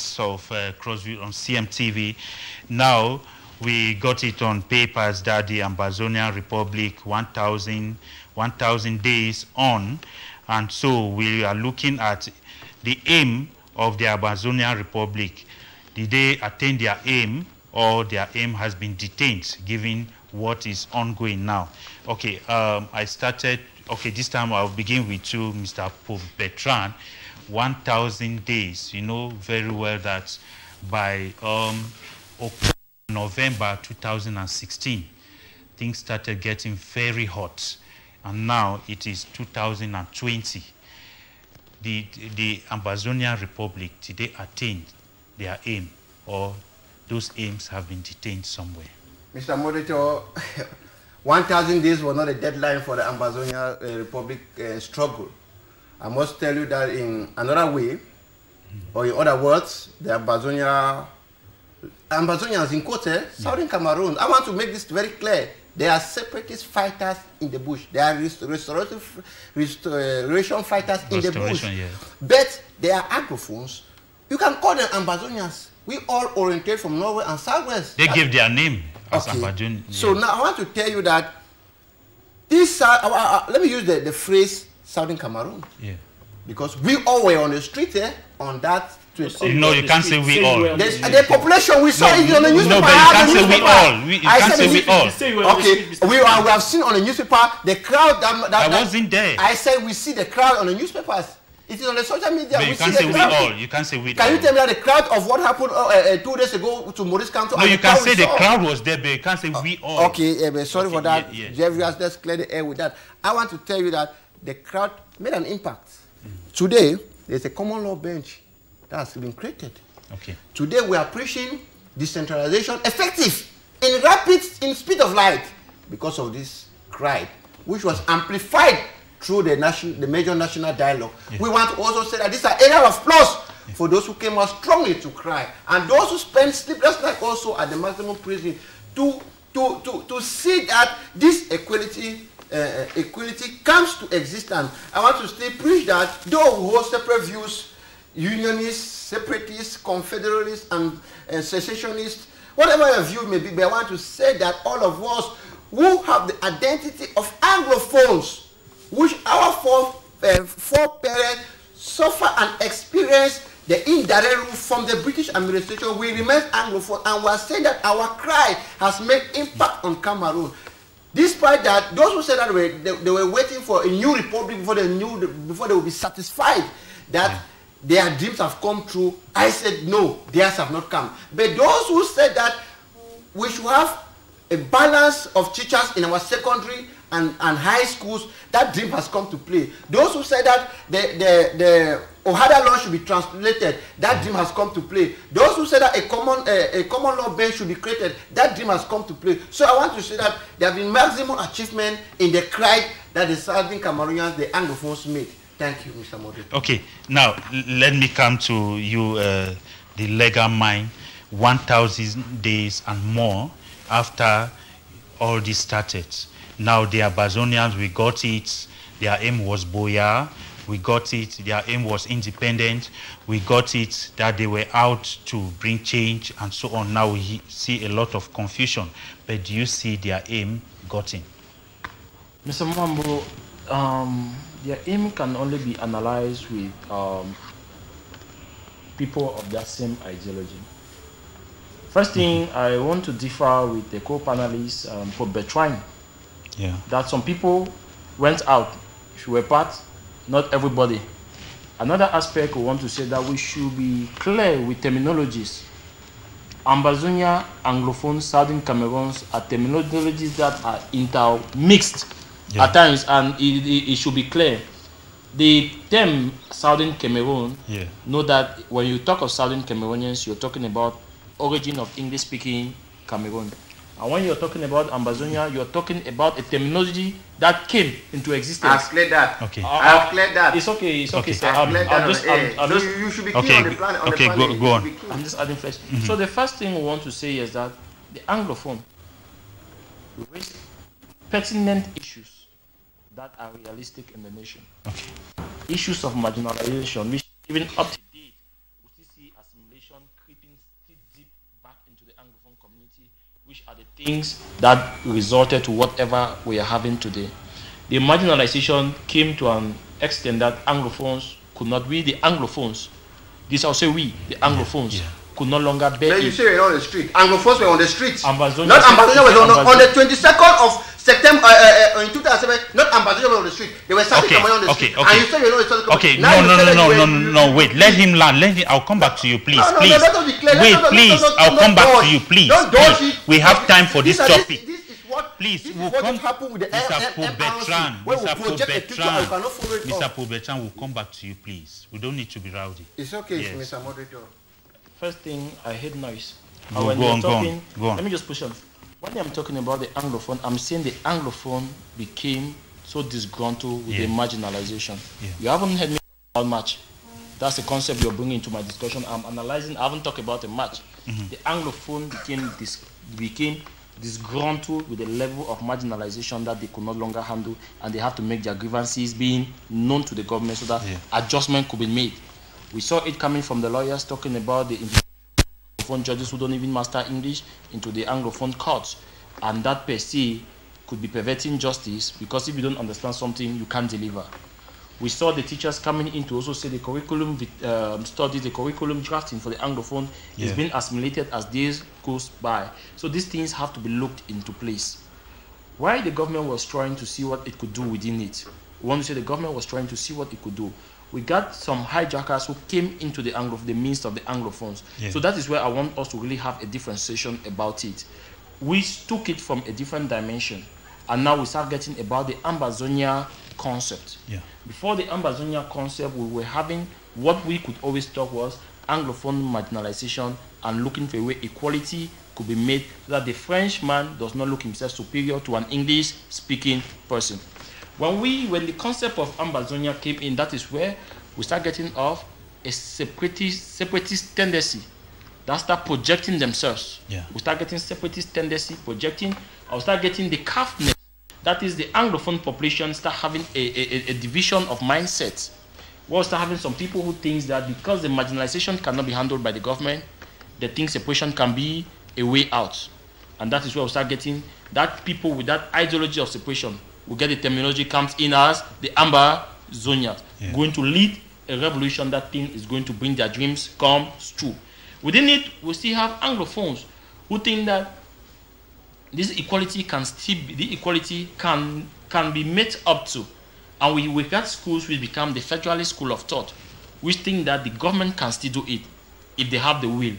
hours of crossview on CMTV. Now we got it on papers that the Ambazonia Republic 1,000 days on, and so we are looking at the aim of the Ambazonia Republic. Did they attain their aim, or their aim has been detained, given what is ongoing now? Okay, I started. Okay, this time I'll begin with you, Mr. Bertrand. 1,000 days. You know very well that by November 2016, things started getting very hot, and now it is 2020. The Ambazonia Republic, did they attain their aim, or those aims have been detained somewhere? Mr. Moderator, 1,000 days was not a deadline for the Ambazonia Republic struggle. I must tell you that in another way, or in other words, the Ambazonians in Kote, Southern Cameroon, I want to make this very clear. They are separatist fighters in the bush. They are restoration fighters in the bush. Yeah. But they are Anglophones. You can call them Ambazonians. We all orientate from Norway and Southwest. They give their name as Ambazonia. Yeah. So now I want to tell you that this, let me use the phrase Southern Cameroon. Yeah. Because we all were on the street on that. No, you can't say we all. The population, we saw it on the newspaper. No, but you can't say we all. You can't say we all. Okay, we have seen on the newspaper the crowd that wasn't there. I said we see the crowd on the newspapers. It is on the social media. But you can't say we all. You can't say we all. Can you tell me that the crowd of what happened 2 days ago to Maurice Kamto? No, you can say the crowd was there, but you can't say we all. Okay, sorry for that. Jeffrey, let's clear the air with that. I want to tell you that the crowd made an impact. Today, there's a common law bench that has been created. Okay. Today, we are preaching decentralization effective in speed of light because of this cry, which was amplified through the major national dialogue. Yeah. We want to also say that this is an area of applause for those who came out strongly to cry, and those who spent sleepless nights also at the maximum prison to see that this equality comes to existence. I want to still preach that those who hold separate views, unionists, separatists, confederalists, and secessionists, whatever your view may be, but I want to say that all of us who have the identity of Anglophones, which our foreparents suffer and experience the indirect rule from the British administration, we remain Anglophone, and we are saying that our cry has made impact on Cameroon. Despite that, those who said that they were waiting for a new republic before they will be satisfied that their dreams have come true, I said no, theirs have not come. But those who said that we should have a balance of teachers in our secondary and high schools, that dream has come to play. Those who said that the Ohada law should be translated, that dream has come to play. Those who said that a common law bench should be created, that dream has come to play. So I want to say that there have been maximum achievement in the cry that the Southern Cameroonians, the Anglophones, made. Thank you, Mr. Moderator. Okay, now let me come to you, the legal mind. 1,000 days and more after all this started. Now the Ambazonians, we got it. Their aim was Boya. We got it. Their aim was independent. We got it that they were out to bring change and so on. Now we see a lot of confusion. But do you see their aim gotten? Mr. Mwambo, their aim can only be analyzed with people of that same ideology. First thing, I want to differ with the co-panelists for Bertrand. Yeah. That some people went out. If you were part, not everybody. Another aspect we want to say that we should be clear with terminologies. Ambazonia, Anglophone, Southern Cameroons are terminologies that are intermixed at times, and it should be clear. The term Southern Cameroon, know that when you talk of Southern Cameroonians, you're talking about origin of English-speaking Cameroon. And when you're talking about Ambazonia, you're talking about a terminology that came into existence. I've cleared that. Okay. I've cleared that. It's okay. It's okay, sir. You should be clear on the plan. Go on. I'm just adding fresh. So the first thing we want to say is that the Anglophone raise pertinent issues that are realistic in the nation. Okay. Issues of marginalization, which even up to date, we still see assimilation marginalization creeping still deep back into the Anglophone community, which are the things that resulted to whatever we are having today. The marginalization came to an extent that Anglophones could not, we the Anglophones, this I'll say we, the Anglophones, could no longer bear it. You say you're on the street. Anglophones were on the streets. Ambazonia, not Ambazonia was on the 22nd of September in 2007. Not Ambazonia was on the street. They were starting on the street. And you say you're not the Okay, no, wait. Let him land. I'll come back to you, please. Please. Wait, please. I'll come back to you, please. We have time for this topic. Please, we'll come. Mr. Pobetran will come back to you, please. We don't need to be rowdy. It's okay, Mr. Moderator. First thing, I hate noise. Go on. Let me just push on. When I'm talking about the Anglophone, I'm saying the Anglophone became so disgruntled with the marginalization. You haven't heard me about much. That's the concept you're bringing into my discussion. I'm analyzing. I haven't talked about a match. The Anglophone became disgruntled with the level of marginalization that they could no longer handle, and they have to make their grievances being known to the government so that adjustment could be made. We saw it coming from the lawyers talking about the Anglophone judges who don't even master English into the Anglophone courts, and that per se could be perverting justice, because if you don't understand something, you can't deliver. We saw the teachers coming in to also say the curriculum studies, the curriculum drafting for the Anglophone is being assimilated as days goes by. So these things have to be looked into place. While the government was trying to see what it could do within it, we want to say the government was trying to see what it could do. We got some hijackers who came into the midst of the Anglophones. So that is where I want us to really have a differentiation about it. We took it from a different dimension, and now we start getting about the Ambazonia concept. Before the Ambazonia concept, we were having what we could always talk was Anglophone marginalization and looking for a way equality could be made so that the Frenchman does not look himself superior to an English-speaking person. When the concept of Ambazonia came in, that is where we start getting off a separatist tendency that start projecting themselves. We start getting separatist tendency projecting. I'll start getting the calfness. That is, the Anglophone population start having a division of mindsets. We'll start having some people who think that because the marginalization cannot be handled by the government, they think separation can be a way out. And that is where we'll start getting that people with that ideology of separation will get the terminology comes in as the Ambazonia, going to lead a revolution that thing is going to bring their dreams come true. Within it, we still have Anglophones who think that this equality can still be, the equality can be met up to. And we got schools which become the federalist school of thought, which think that the government can still do it if they have the will.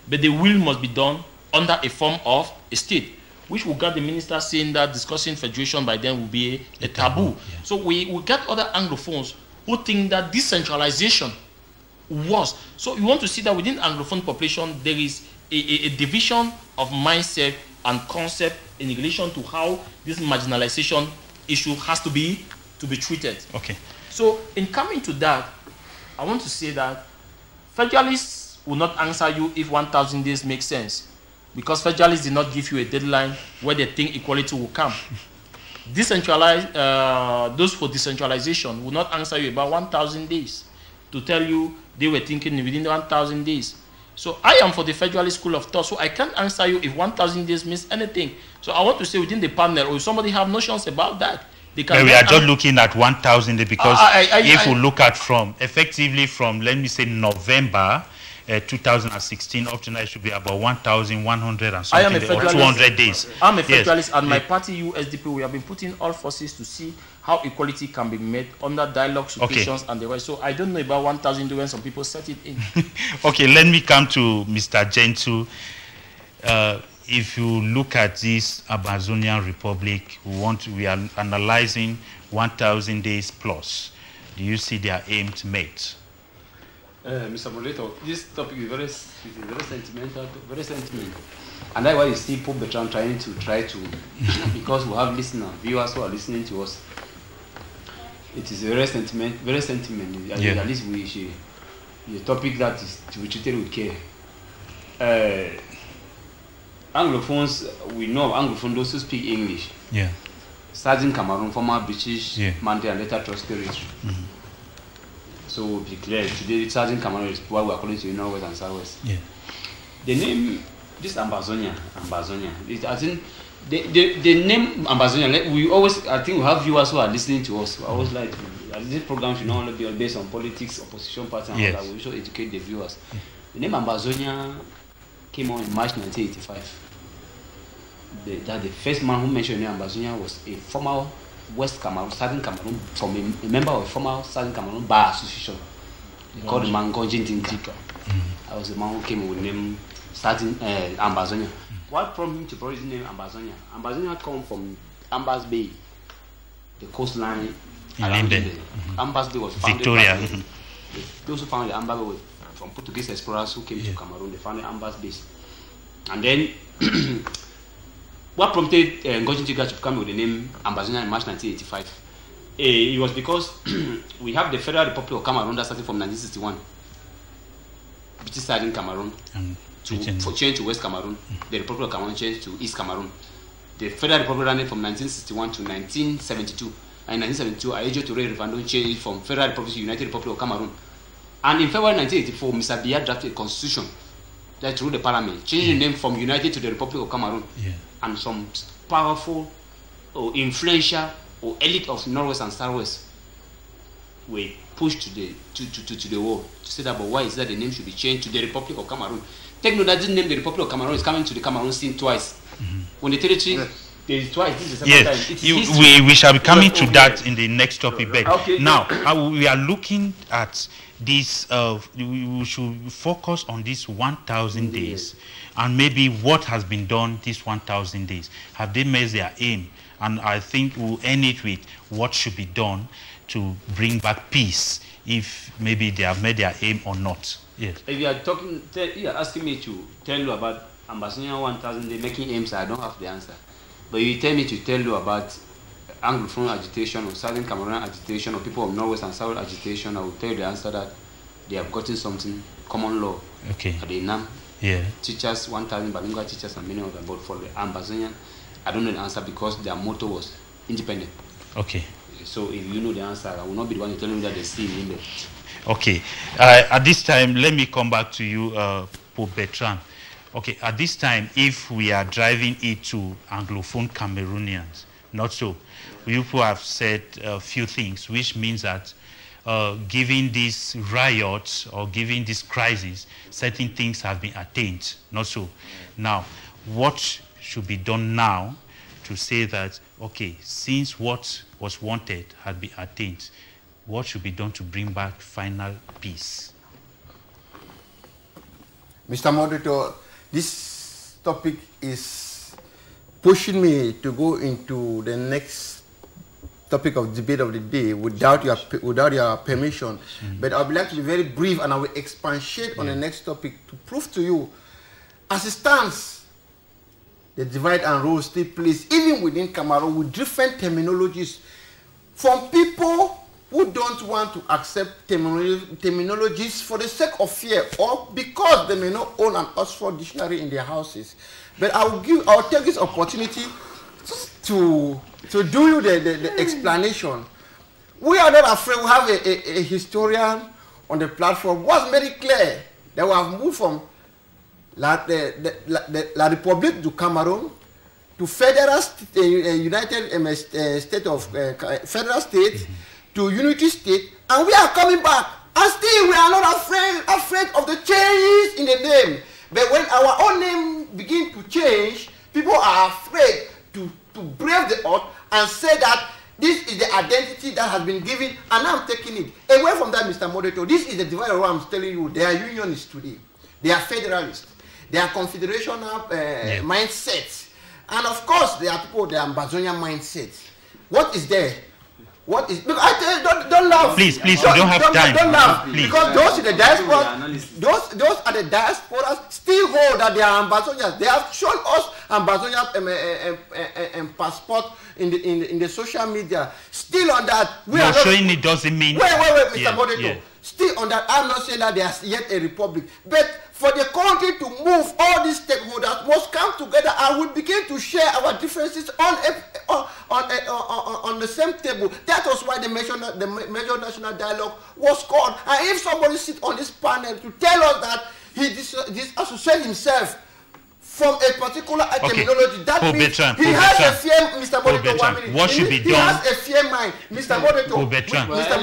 But the will must be done under a form of a state, which we got the minister saying that discussing federation by then will be a taboo. So we got other Anglophones who think that decentralization was. So you want to see that within Anglophone population, there is a division of mindset and concept in relation to how this marginalization issue has to be treated. So in coming to that, I want to say that federalists will not answer you if 1,000 days makes sense, because federalists did not give you a deadline where they think equality will come. Decentralized, those for decentralization will not answer you about 1,000 days to tell you they were thinking within 1,000 days. So I am for the federalist school of thought, so I can't answer you if 1,000 days means anything. So I want to say within the panel, or if somebody have notions about that, they can. We are just looking at 1,000 days because if we look at effectively from, let me say, November 2016 up to now, it should be about 1,100 and something, or 200 days. I'm a federalist, and my party USDP, we have been putting all forces to see how equality can be made under dialogue situations and the rest. So I don't know about 1,000 when some people set it in. Let me come to Mr. Gentle. If you look at this Ambazonian Republic, we are analyzing 1,000 days plus. Do you see their aims met? Mr. Moderator, this topic is very sentimental, and that's why you see Pope Bertrand trying to because we have viewers who are listening to us. It is very sentimental. At least we should be a topic that is to be treated with care. Anglophones, we know Anglophones, those who speak English. Starting Cameroon, former British mandate and later trust territory. So be clear, today Southern Cameroon is what we are calling to Northwest and Southwest. Yeah. The name, this Ambazonia, I think the name Ambazonia, we always, I think we have viewers who are listening to us. We always like, this program should not only be based on politics, opposition party, and all that. We should educate the viewers. The name Ambazonia came on in March 1985. The first man who mentioned the name Ambazonia was a former West Cameroon, Southern Cameroon, from a member of a former Southern Cameroon Bar Association. They called the man Gonjin Tinka. I was the man who came with the name starting Ambazonia. What prompted him to put his name Ambazonia? Ambazonia comes from Ambas Bay, the coastline. Ambas Bay was founded Victoria. Those who founded Ambas Bay were from Portuguese explorers who came to Cameroon. They founded Ambas Bay. And then, what prompted Ngojin Tiga to come with the name Ambazonia in March 1985? It was because we have the Federal Republic of Cameroon that started from 1961, which is starting Cameroon. For change to West Cameroon, the Republic of Cameroon changed to East Cameroon. The Federal Republic ran from 1961 to 1972. And in 1972, Ayejo Toure Rivando changed from Federal Republic to United Republic of Cameroon. And in February 1984, Mr. Biya drafted a constitution that through the parliament, changing the name from United to the Republic of Cameroon. And some powerful or influential or elite of Northwest and Southwest were pushed to the wall to say that, but why is that the name should be changed to the Republic of Cameroon? Take note that this name, the Republic of Cameroon, is coming to the Cameroon scene twice. When the territory, there is twice, this is the second time. We shall be coming to that in the next topic. But now, we are looking at this, we should focus on this 1,000 days and maybe what has been done these 1,000 days. Have they made their aim? And I think we'll end it with what should be done to bring back peace, if maybe they have made their aim or not. Yes. If you are talking, you are asking me to tell you about Ambazonia 1,000 days making aims, I don't have the answer. But you tell me to tell you about Anglophone agitation or Southern Cameroon agitation or people of Northwest and South agitation, I will tell you the answer that they have gotten something, common law. Okay. At the NAM. Teachers, 1,000 bilingual teachers and many of them. But for the Ambazonia, I don't know the answer because their motto was independent. Okay. So if you know the answer, I will not be the one to tell you that they still in there. Okay. At this time, let me come back to you, Pope Bertrand. Okay. At this time, if we are driving it to Anglophone Cameroonians, not so. You people have said a few things, which means that given this riot or given this crisis, certain things have been attained, not so. Now, what should be done now to say that, okay, since what was wanted had been attained, what should be done to bring back final peace? Mr. Moderator, this topic is pushing me to go into the next topic of debate of the day without your permission. But I would like to be very brief, and I will expatiate on the next topic to prove to you, as it stands, the divide and rule still plays, even within Cameroon, with different terminologies from people who don't want to accept terminologies for the sake of fear or because they may not own an Oxford dictionary in their houses. But I'll take this opportunity to do you the explanation. We are not afraid. We have a historian on the platform who was very clear that we have moved from La République du Cameroun to federal United State of federal state to unity state, and we are coming back, and still we are not afraid of the changes in the name. But when our own name begin to change, people are afraid to brave the oath and say that this is the identity that has been given, and I'm taking it away from that, Mr. Moderator. This is the divide of what I'm telling you. They are unionists today. They are federalists. They are confederational mindsets. And of course, there are people with the Ambazonia mindset. What is there? What is? Look, I tell you, don't laugh. Please, you don't have time. Don't laugh. Please. Because those in the diaspora, those are the diasporas still hold that they are Ambazonians. They have shown us Ambazonia passport in the social media. Still on that, we are not showing it doesn't mean. Wait, Mr. Moderator. Yeah. Still on that, I'm not saying that there's yet a republic, but for the country to move, all these stakeholders must come together and we begin to share our differences on on the same table. That was why the major national dialogue was called. And if somebody sits on this panel to tell us that he disassociates himself from a particular terminology, that means he has a fear, Mr. Monitor, 1 minute. What should be done? He has a fear mind, Mr. Monitor. Mr.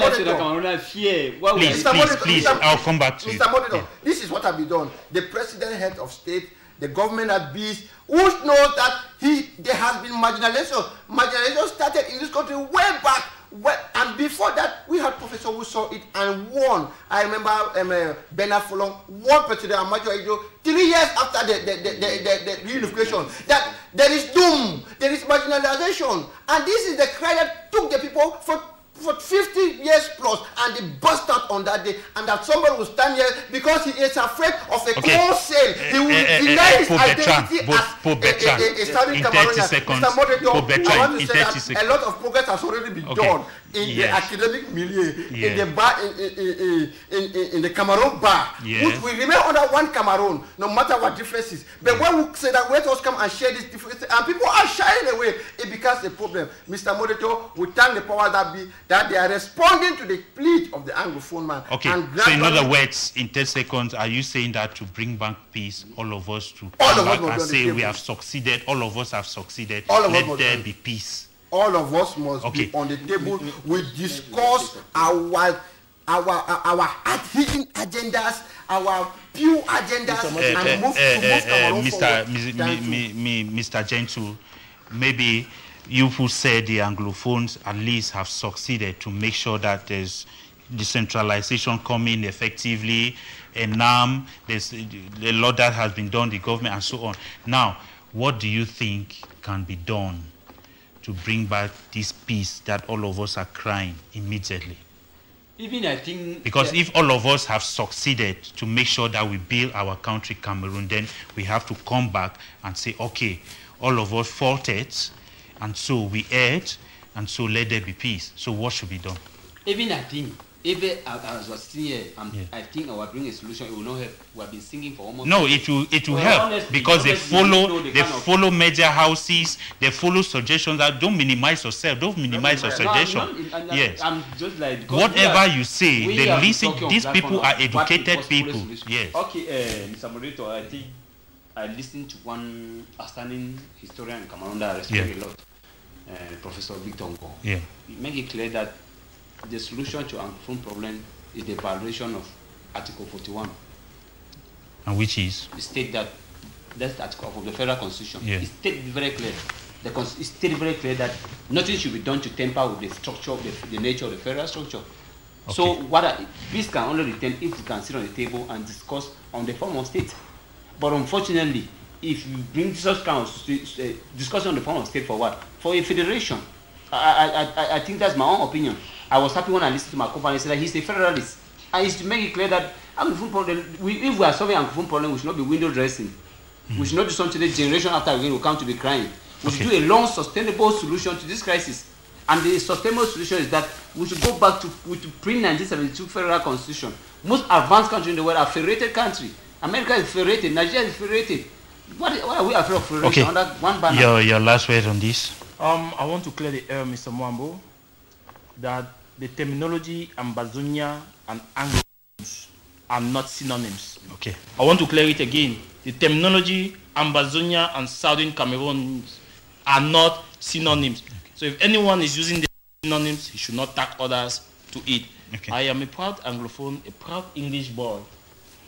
Monitor. Please, I'll come back to you. Mr. Monitor, this is what has been done. The president, head of state, the government at beast, who knows that there has been marginalization. Marginalization started in this country way back. And before that, we had professors who saw it and won. I remember Bernard Folong won President Ambazonia 3 years after the reunification. That there is doom, there is marginalization. And this is the cry that took the people for 50 years plus, and they burst out on that day, and that somebody will stand here because he is afraid of a cold sale. He will deny his identity as a Southern Cameroonian. Mr. Moderator, I want to say that a lot of progress has already been done in the academic milieu, in the bar, in the Cameroon bar, which will remain under one Cameroon, no matter what differences. But when we say that let us come and share these differences, and people are shying away, it becomes a problem. Mr. Moderator, we thank the powers that be that they are responding to the plea of the Anglophone man. Okay, so in other words, in 10 seconds, are you saying that to bring back peace, all of us to come back and say we have succeeded, all of us have succeeded, let there be peace? All of us must be on the table. We discuss our hidden agendas, our pure agendas, and move Mr. Gentle, maybe you who say the Anglophones at least have succeeded to make sure that there's decentralization coming effectively, and now there's a lot that has been done, the government and so on. Now, what do you think can be done to bring back this peace that all of us are crying immediately? Even I think... Because if all of us have succeeded to make sure that we build our country, Cameroon, then we have to come back and say, okay, all of us faulted, and so we erred, and so let there be peace. So what should be done? Even I think, even as I was sitting here, I think I will bring a solution. It will not help. We have been singing for almost... No, it will help, honestly, because they follow media houses, they follow suggestions. That don't minimize yourself, don't minimize your suggestion. Yes. I'm just like... Whatever you say, they listen. These people are educated people. Yes. Okay, Mr. Moderator, I think I listened to one outstanding historian in Cameroon that I respect a lot, Professor Victor Ngo. Yeah. He made it clear that the solution to Anglophone problem is the violation of Article 41. And which is? It states that that's the article of the Federal Constitution. Yeah. It states very clear. It states very clear that nothing should be done to tamper with the structure of the nature of the federal structure. Okay. So peace can only return if we can sit on the table and discuss on the form of state. But unfortunately, if you bring such kind of discussion on the form of state for what? For a federation. I think that's my own opinion. I was happy when I listened to my company say that he's a federalist. And he's to make it clear that Anglophone problem, if we are solving Anglophone problem, we should not be window dressing. We should not do something the generation after again will come to be crying. We should do a long, sustainable solution to this crisis. And the sustainable solution is that we should go back to pre-1972 federal constitution. Most advanced countries in the world are federated countries. America is federated, Nigeria is federated. What are we afraid of federation under one banner? Your last word on this? I want to clear the air, Mr. Mwambo, that the terminology Ambazonia and Anglophone are not synonyms. Okay. I want to clear it again. The terminology Ambazonia and Southern Cameroon are not synonyms. Okay. So if anyone is using the synonyms, he should not tag others to it. Okay. I am a proud Anglophone, a proud English boy,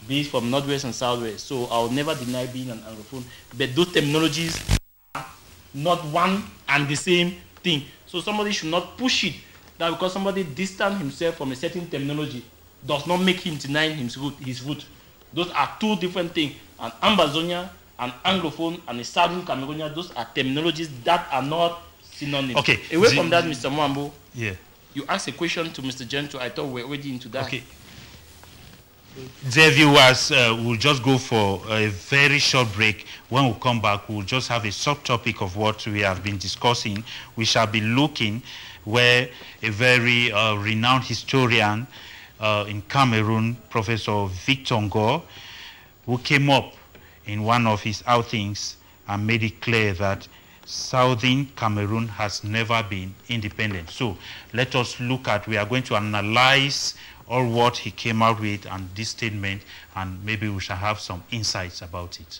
be it from Northwest and Southwest. So I will never deny being an Anglophone. But those terminologies are not one and the same thing. So somebody should not push it. That because somebody distanced himself from a certain terminology does not make him deny his root. Those are two different things. An Ambazonia, an Anglophone, and a Southern Cameroonian, those are terminologies that are not synonyms. Okay. Away from that, Mr. Mwambo, you asked a question to Mr. Gento. I thought we were already into that. Okay. Dear viewers, we'll just go for a very short break. When we come back, we'll just have a subtopic of what we have been discussing. We shall be looking where a very renowned historian in Cameroon, Professor Victor Ngo, who came up in one of his outings and made it clear that Southern Cameroon has never been independent. So let us look at, we are going to analyze all what he came out with and this statement, and maybe we shall have some insights about it.